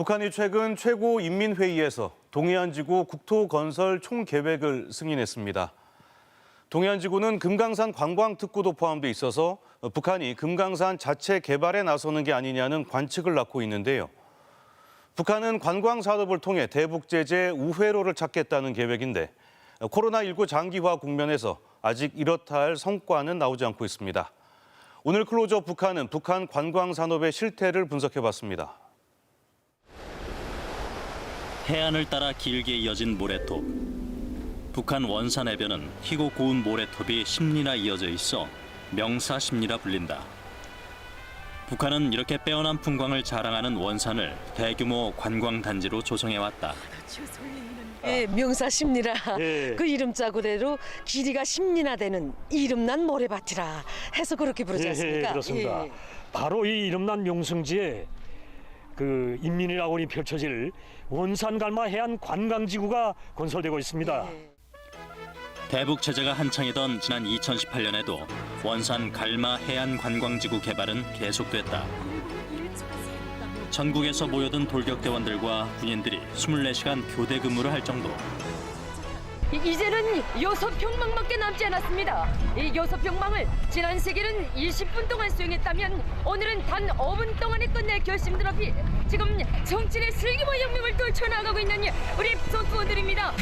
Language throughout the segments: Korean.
북한이 최근 최고인민회의에서 동해안지구 국토건설 총계획을 승인했습니다. 동해안지구는 금강산 관광특구도 포함돼 있어서 북한이 금강산 자체 개발에 나서는 게 아니냐는 관측을 낳고 있는데요. 북한은 관광산업을 통해 대북 제재 우회로를 찾겠다는 계획인데 코로나19 장기화 국면에서 아직 이렇다 할 성과는 나오지 않고 있습니다. 오늘 클로저 북한은 북한 관광산업의 실태를 분석해봤습니다. 해안을 따라 길게 이어진 모래톱. 북한 원산 해변은 희고 고운 모래톱이 십리나 이어져 있어 명사십리라 불린다. 북한은 이렇게 빼어난 풍광을 자랑하는 원산을 대규모 관광단지로 조성해왔다. 예, 명사십리라. 예. 그 이름자 그대로 길이가 십리나 되는 이름난 모래밭이라 해서 그렇게 부르지 않습니까? 예, 그렇습니다. 예. 바로 이 이름난 명승지에 그 인민이라고니 펼쳐질 원산갈마 해안 관광지구가 건설되고 있습니다. 예. 대북 제재가 한창이던 지난 2018년에도 원산 갈마 해안 관광지구 개발은 계속됐다. 전국에서 모여든 돌격대원들과 군인들이 24시간 교대 근무를 할 정도. 이제는 6평방밖에 남지 않았습니다. 이 6평방을 지난 세기는 20분 동안 수행했다면 오늘은 단 5분 동안에 끝낼 결심들 앞이 지금 정치의 슬기와 혁명을 떨쳐나가고 있는 우리 소수원들입니다.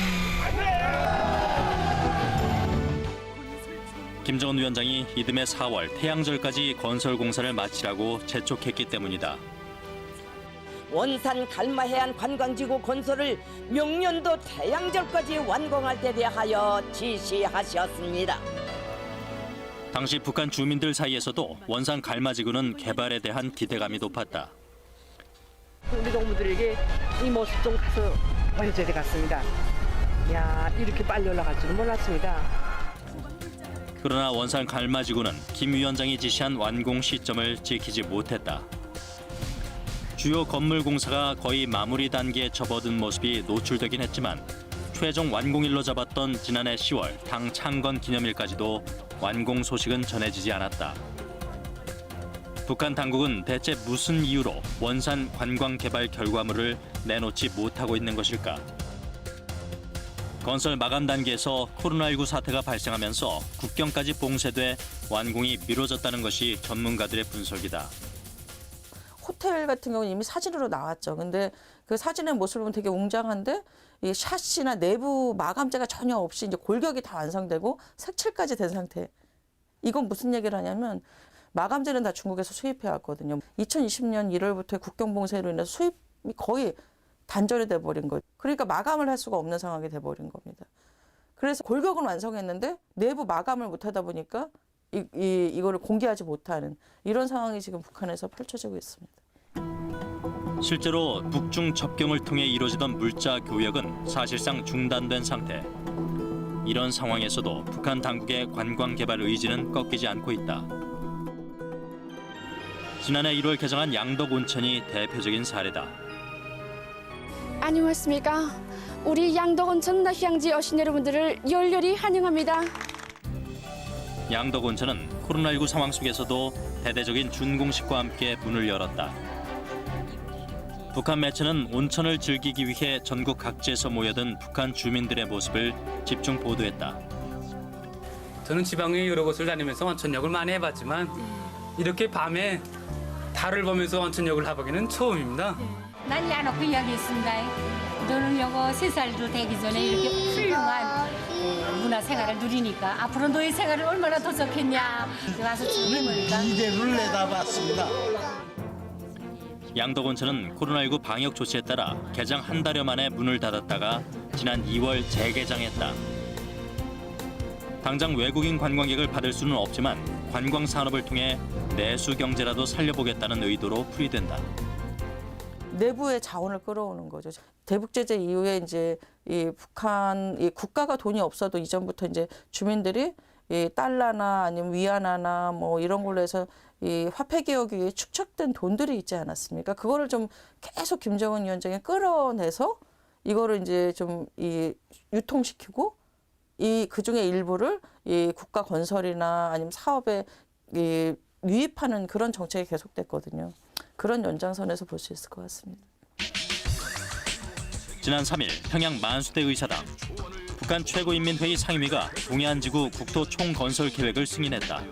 김정은 위원장이 이듬해 4월 태양절까지 건설 공사를 마치라고 재촉했기 때문이다. 원산 갈마해안 관광지구 건설을 명년도 태양절까지 완공할 데 대하여 지시하셨습니다. 당시 북한 주민들 사이에서도 원산 갈마지구는 개발에 대한 기대감이 높았다. 우리 동무들에게 이 모습 좀 가서 보여줘야 될 것 같습니다. 야, 이렇게 빨리 올라갈 줄은 몰랐습니다. 그러나 원산 갈마지구는 김 위원장이 지시한 완공 시점을 지키지 못했다. 주요 건물 공사가 거의 마무리 단계에 접어든 모습이 노출되긴 했지만 최종 완공일로 잡았던 지난해 10월 당 창건 기념일까지도 완공 소식은 전해지지 않았다. 북한 당국은 대체 무슨 이유로 원산 관광 개발 결과물을 내놓지 못하고 있는 것일까? 건설 마감 단계에서 코로나19 사태가 발생하면서 국경까지 봉쇄돼 완공이 미뤄졌다는 것이 전문가들의 분석이다. 호텔 같은 경우는 이미 사진으로 나왔죠. 근데 그 사진의 모습을 보면 되게 웅장한데 이 샤시나 내부 마감재가 전혀 없이 이제 골격이 다 완성되고 색칠까지 된 상태. 이건 무슨 얘기를 하냐면 마감재는 다 중국에서 수입해 왔거든요. 2020년 1월부터 국경 봉쇄로 인해서 수입이 거의 단절이 돼버린 거예요. 그러니까 마감을 할 수가 없는 상황이 돼버린 겁니다. 그래서 골격은 완성했는데 내부 마감을 못하다 보니까 이거를 공개하지 못하는 이런 상황이 지금 북한에서 펼쳐지고 있습니다. 실제로 북중 접경을 통해 이루어지던 물자 교역은 사실상 중단된 상태. 이런 상황에서도 북한 당국의 관광 개발 의지는 꺾이지 않고 있다. 지난해 1월 개장한 양덕 온천이 대표적인 사례다. 안녕하십니까. 우리 양덕 온천 휴양지 오신 여러분들을 열렬히 환영합니다. 양덕 온천은 코로나19 상황 속에서도 대대적인 준공식과 함께 문을 열었다. 북한 매체는 온천을 즐기기 위해 전국 각지에서 모여든 북한 주민들의 모습을 집중 보도했다. 저는 지방의 여러 곳을 다니면서 온천욕을 많이 해봤지만 이렇게 밤에 달을 보면서 온천욕을 해보기는 처음입니다. 난 야노크 여기 있습니다. 너는 요거 3살도 되기 전에 이렇게 훌륭한 문화 생활을 누리니까 앞으로 너의 생활을 얼마나 더 좋겠냐. 와서 즐기니까. 미래를 내다봤습니다. 양덕 온천은 코로나19 방역 조치에 따라 개장 한 달여 만에 문을 닫았다가 지난 2월 재개장했다. 당장 외국인 관광객을 받을 수는 없지만 관광 산업을 통해 내수 경제라도 살려보겠다는 의도로 풀이된다. 내부의 자원을 끌어오는 거죠. 대북 제재 이후에 이제 이 북한 이 국가가 돈이 없어도 이전부터 이제 주민들이 이 달러나 아니면 위안화나 뭐 이런 걸로 해서 이 화폐 개혁에 위해 축적된 돈들이 있지 않았습니까? 그거를 좀 계속 김정은 위원장이 끌어내서 이거를 이제 좀 이 유통시키고 이 그중에 일부를 이 국가 건설이나 아니면 사업에 이 유입하는 그런 정책이 계속됐거든요. 그런 연장선에서 볼 수 있을 것 같습니다. 지난 3일 평양 만수대 의사당, 북한 최고인민회의 상임위가 동해안지구 국토 총건설 계획을 승인했다.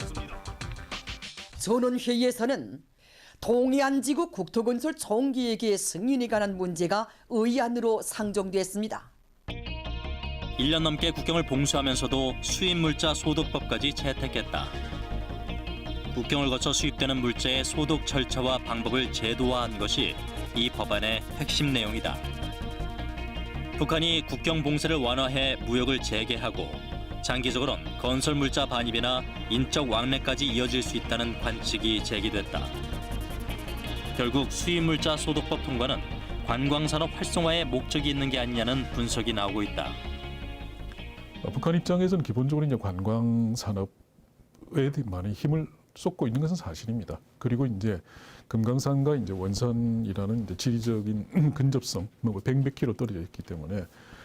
전원회의에서는 동해안지구 국토건설 총계획의 승인에 관한 문제가 의안으로 상정됐습니다. 1년 넘게 국경을 봉쇄하면서도 수입물자 소독법까지 채택했다. 국경을 거쳐 수입되는 물자의 소독 절차와 방법을 제도화한 것이 이 법안의 핵심 내용이다. 북한이 국경 봉쇄를 완화해 무역을 재개하고 장기적으로는 건설 물자 반입이나 인적 왕래까지 이어질 수 있다는 관측이 제기됐다. 결국 수입물자 소독법 통과는 관광산업 활성화에 목적이 있는 게 아니냐는 분석이 나오고 있다. 북한 입장에서는 기본적으로 이제 관광 산업에 많이 힘을 쏟고 있는 것은 사실입니다. 그리고 이제 금강산과 이제 원산이라는 이제 지리적인 근접성, 뭐 100km 떨어져 있기 때문에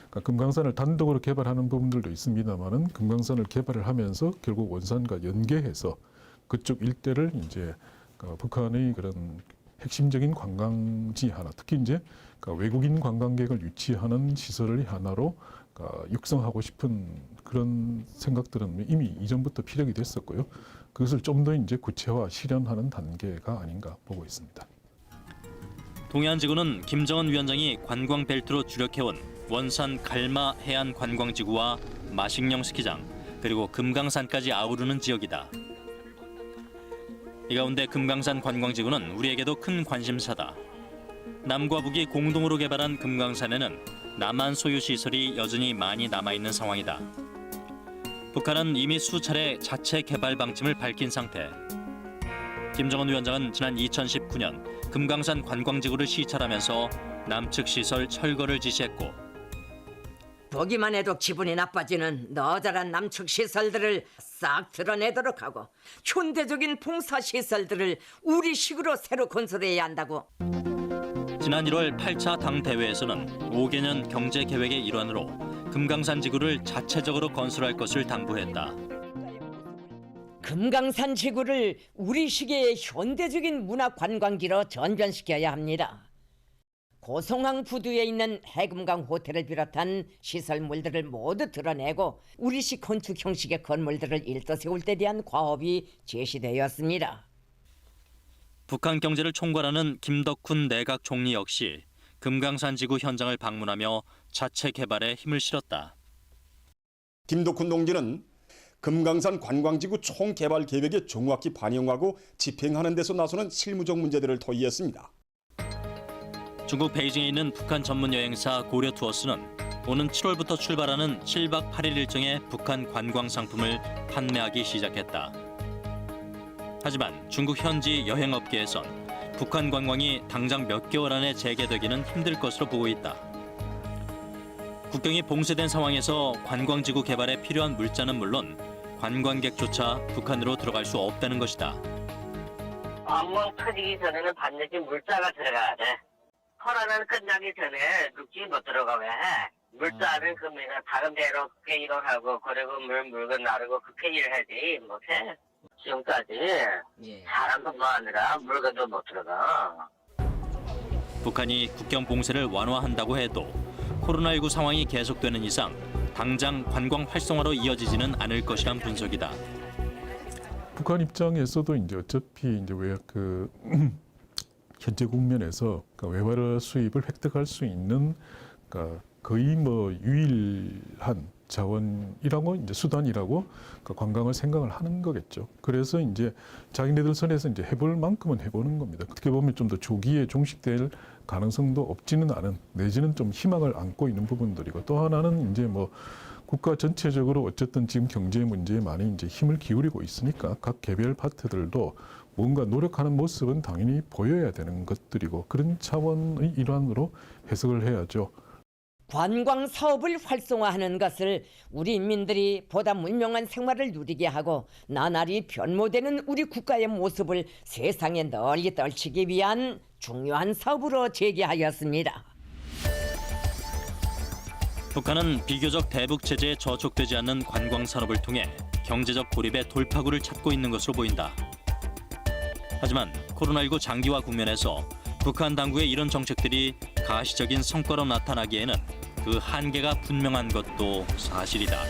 그러니까 금강산을 단독으로 개발하는 부분들도 있습니다만은 금강산을 개발을 하면서 결국 원산과 연계해서 그쪽 일대를 이제 북한의 그런 핵심적인 관광지 하나, 특히 이제 외국인 관광객을 유치하는 시설을 하나로 육성하고 싶은 그런 생각들은 이미 이전부터 피력이 됐었고요. 그것을 좀 더 이제 구체화 실현하는 단계가 아닌가 보고 있습니다. 동해안지구는 김정은 위원장이 관광 벨트로 주력해온 원산 갈마 해안 관광지구와 마식령 스키장 그리고 금강산까지 아우르는 지역이다. 이 가운데 금강산 관광지구는 우리에게도 큰 관심사다. 남과 북이 공동으로 개발한 금강산에는 남한 소유 시설이 여전히 많이 남아있는 상황이다. 북한은 이미 수차례 자체 개발 방침을 밝힌 상태. 김정은 위원장은 지난 2019년 금강산 관광지구를 시찰하면서 남측 시설 철거를 지시했고, 보기만 해도 기분이 나빠지는 너저란 남측 시설들을 싹 드러내도록 하고 현대적인 봉사시설들을 우리식으로 새로 건설해야 한다고. 지난 1월 8차 당 대회에서는 5개년 경제 계획의 일환으로 금강산 지구를 자체적으로 건설할 것을 당부했다. 금강산 지구를 우리식의 현대적인 문화 관광지로 전변시켜야 합니다. 고성항 부두에 있는 해금강 호텔을 비롯한 시설물들을 모두 드러내고 우리식 건축 형식의 건물들을 일떠 세울 때 대한 과업이 제시되었습니다. 북한 경제를 총괄하는 김덕훈 내각 총리 역시 금강산 지구 현장을 방문하며 자체 개발에 힘을 실었다. 김덕훈 동지는 금강산 관광지구 총개발 계획에 정확히 반영하고 집행하는 데서 나서는 실무적 문제들을 토의했습니다. 중국 베이징에 있는 북한 전문 여행사 고려투어스는 오는 7월부터 출발하는 7박 8일 일정의 북한 관광 상품을 판매하기 시작했다. 하지만 중국 현지 여행업계에선 북한 관광이 당장 몇 개월 안에 재개되기는 힘들 것으로 보고 있다. 국경이 봉쇄된 상황에서 관광지구 개발에 필요한 물자는 물론 관광객조차 북한으로 들어갈 수 없다는 것이다. 관광 터지기 전에는 반드시 물자가 들어가야 돼. 코로나는 끝나기 전에 육지 못 들어가 왜? 물자는 그러면 다른 데로 그렇게 이동하고 그리고 물건 나르고 그렇게 일해야지 못해. 지금까지 사람뿐만 아니라 물건도 못 들어가. 북한이 국경 봉쇄를 완화한다고 해도 코로나19 상황이 계속되는 이상 당장 관광 활성화로 이어지지는 않을 것이란 분석이다. 북한 입장에서도 이제 어차피 이제 현재 국면에서 외화를 수입을 획득할 수 있는 거의 뭐 유일한 자원이라고 이제 수단이라고 관광을 생각을 하는 거겠죠. 그래서 이제 자기네들 선에서 이제 해볼 만큼은 해보는 겁니다. 어떻게 보면 좀 더 조기에 종식될 가능성도 없지는 않은 내지는 좀 희망을 안고 있는 부분들이고 또 하나는 이제 뭐 국가 전체적으로 어쨌든 지금 경제 문제에 많이 이제 힘을 기울이고 있으니까 각 개별 파트들도 뭔가 노력하는 모습은 당연히 보여야 되는 것들이고 그런 차원의 일환으로 해석을 해야죠. 관광 사업을 활성화하는 것을 우리 인민들이 보다 문명한 생활을 누리게 하고 나날이 변모되는 우리 국가의 모습을 세상에 널리 떨치기 위한 중요한 사업으로 제기하였습니다. 북한은 비교적 대북 체제에 저촉되지 않는 관광 산업을 통해 경제적 고립의 돌파구를 찾고 있는 것으로 보인다. 하지만 코로나19 장기화 국면에서 북한 당국의 이런 정책들이 가시적인 성과로 나타나기에는 그 한계가 분명한 것도 사실이다.